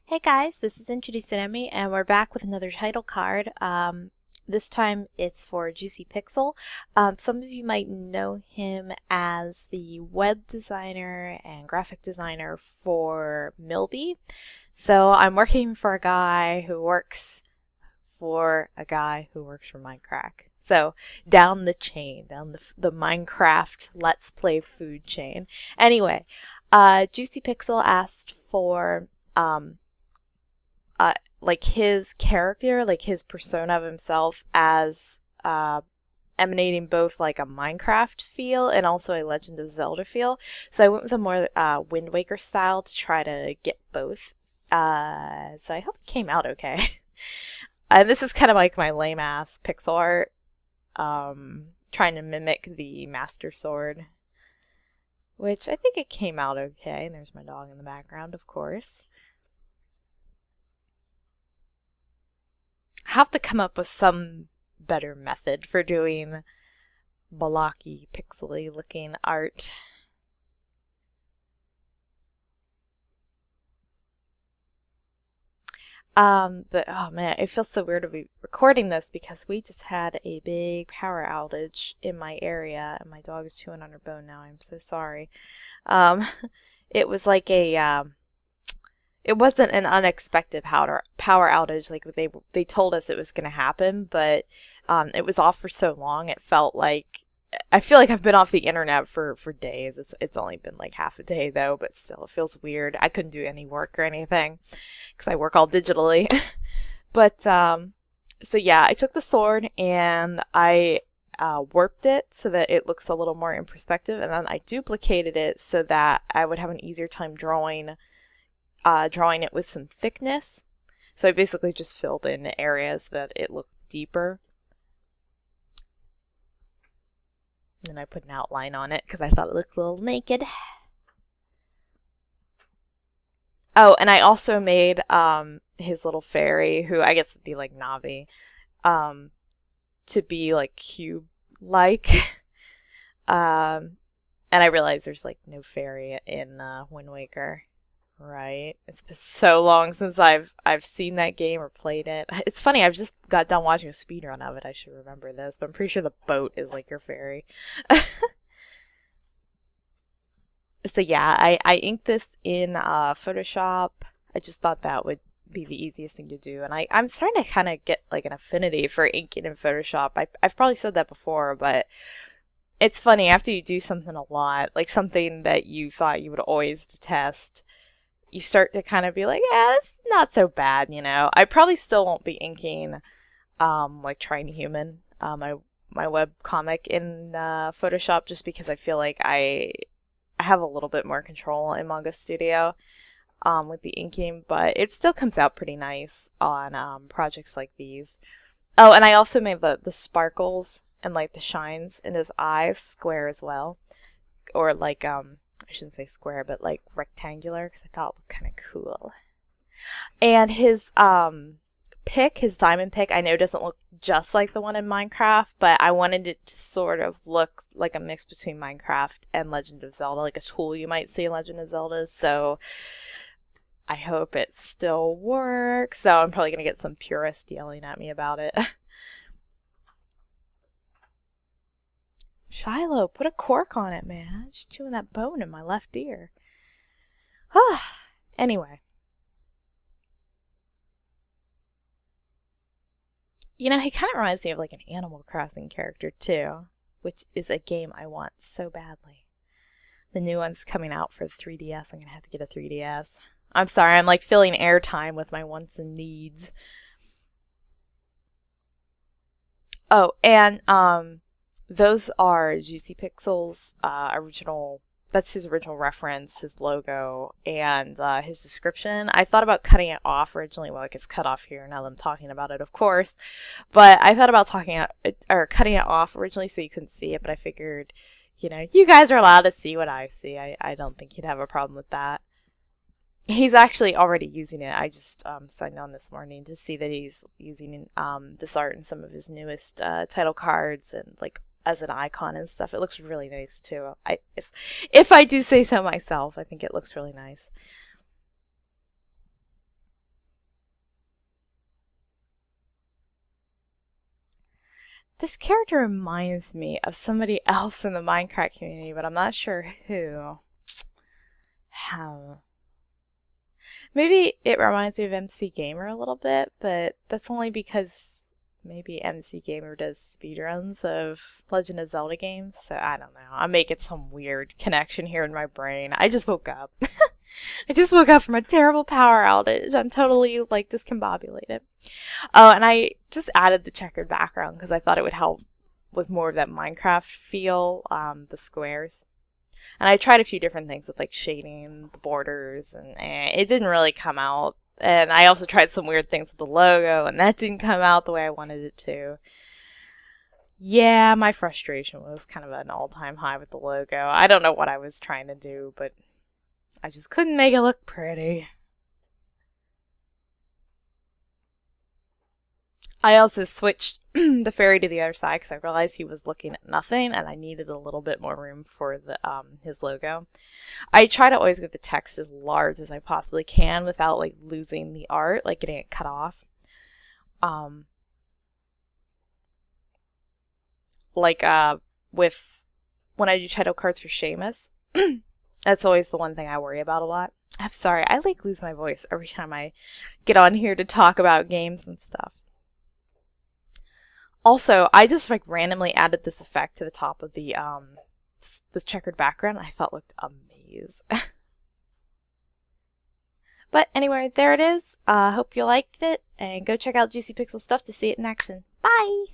Hey guys, this is IntroducingEmy, and we're back with another title card. This time it's for JuicyPixel. Some of you might know him as the web designer and graphic designer for Milby. So I'm working for a guy who works for a guy who works for Minecraft. So down the chain, down the Minecraft Let's Play food chain. Anyway, JuicyPixel asked for like his character, like his persona of himself as emanating both like a Minecraft feel and also a Legend of Zelda feel. So I went with a more Wind Waker style to try to get both. So I hope it came out okay. And this is kind of like my lame ass pixel art, trying to mimic the Master Sword, which I think it came out okay. And there's my dog in the background, of course. Have to come up with some better method for doing blocky, pixely looking art. But oh man, it feels so weird to be recording this because we just had a big power outage in my area and my dog is chewing on her bone now. I'm so sorry. Um, it was like it wasn't an unexpected power outage. Like they told us it was going to happen, but it was off for so long. It felt like I feel like I've been off the internet for days. It's only been like half a day though, but still it feels weird. I couldn't do any work or anything because I work all digitally. But so yeah, I took the sword and I warped it so that it looks a little more in perspective, and then I duplicated it so that I would have an easier time drawing it with some thickness. So I basically just filled in areas that it looked deeper. And then I put an outline on it because I thought it looked a little naked. Oh, and I also made his little fairy, who I guess would be like Navi, to be like cube-like. And I realized there's like no fairy in Wind Waker. Right. It's been so long since I've seen that game or played it. It's funny, I've just got done watching a speedrun of it. I should remember this, but I'm pretty sure the boat is like your fairy. So yeah, I inked this in Photoshop. I just thought that would be the easiest thing to do. And I'm starting to kind of get like an affinity for inking in Photoshop. I've probably said that before, but it's funny, after you do something a lot, like something that you thought you would always detest, you start to kind of be like, yeah, it's not so bad, you know. I probably still won't be inking like Trying Human, my web comic in Photoshop, just because I feel like I have a little bit more control in Manga Studio with the inking, but it still comes out pretty nice on projects like these. Oh, and I also made the sparkles and like the shines in his eyes square as well, or like I shouldn't say square, but like rectangular, because I thought it looked kind of cool. And his pick, his diamond pick, I know doesn't look just like the one in Minecraft, but I wanted it to sort of look like a mix between Minecraft and Legend of Zelda, like a tool you might see in Legend of Zelda. So I hope it still works. So I'm probably gonna get some purist yelling at me about it. Shiloh, put a cork on it, man. She's chewing that bone in my left ear. Anyway. You know, he kind of reminds me of like an Animal Crossing character too, which is a game I want so badly. The new one's coming out for the 3DS. I'm gonna have to get a 3DS. I'm sorry, I'm like filling airtime with my wants and needs. Oh, and those are JuicyPixel's original, that's his original reference, his logo, and his description. I thought about cutting it off originally. Well, it gets cut off here now that I'm talking about it, of course. But I thought about cutting it off originally so you couldn't see it, but I figured, you know, you guys are allowed to see what I see. I don't think he'd have a problem with that. He's actually already using it. I just signed on this morning to see that he's using this art in some of his newest title cards and like as an icon and stuff. It looks really nice too. If I do say so myself, I think it looks really nice. This character reminds me of somebody else in the Minecraft community, but I'm not sure who. How? Maybe it reminds me of MC Gamer a little bit, but that's only because maybe MC Gamer does speedruns of Legend of Zelda games, so I don't know. I'm making some weird connection here in my brain. I just woke up. I just woke up from a terrible power outage. I'm totally like discombobulated. Oh, and I just added the checkered background because I thought it would help with more of that Minecraft feel, the squares. And I tried a few different things with like shading the borders, and it didn't really come out. And I also tried some weird things with the logo, and that didn't come out the way I wanted it to. Yeah, my frustration was kind of an all-time high with the logo. I don't know what I was trying to do, but I just couldn't make it look pretty. I also switched the fairy to the other side because I realized he was looking at nothing and I needed a little bit more room for the his logo. I try to always get the text as large as I possibly can without like losing the art, like getting it cut off. Um, like with when I do title cards for Seamus, that's always the one thing I worry about a lot. I'm sorry, I like lose my voice every time I get on here to talk about games and stuff. Also, I just like randomly added this effect to the top of the this checkered background I thought looked amazing. But anyway, there it is. Hope you liked it, and go check out JuicyPixel stuff to see it in action. Bye!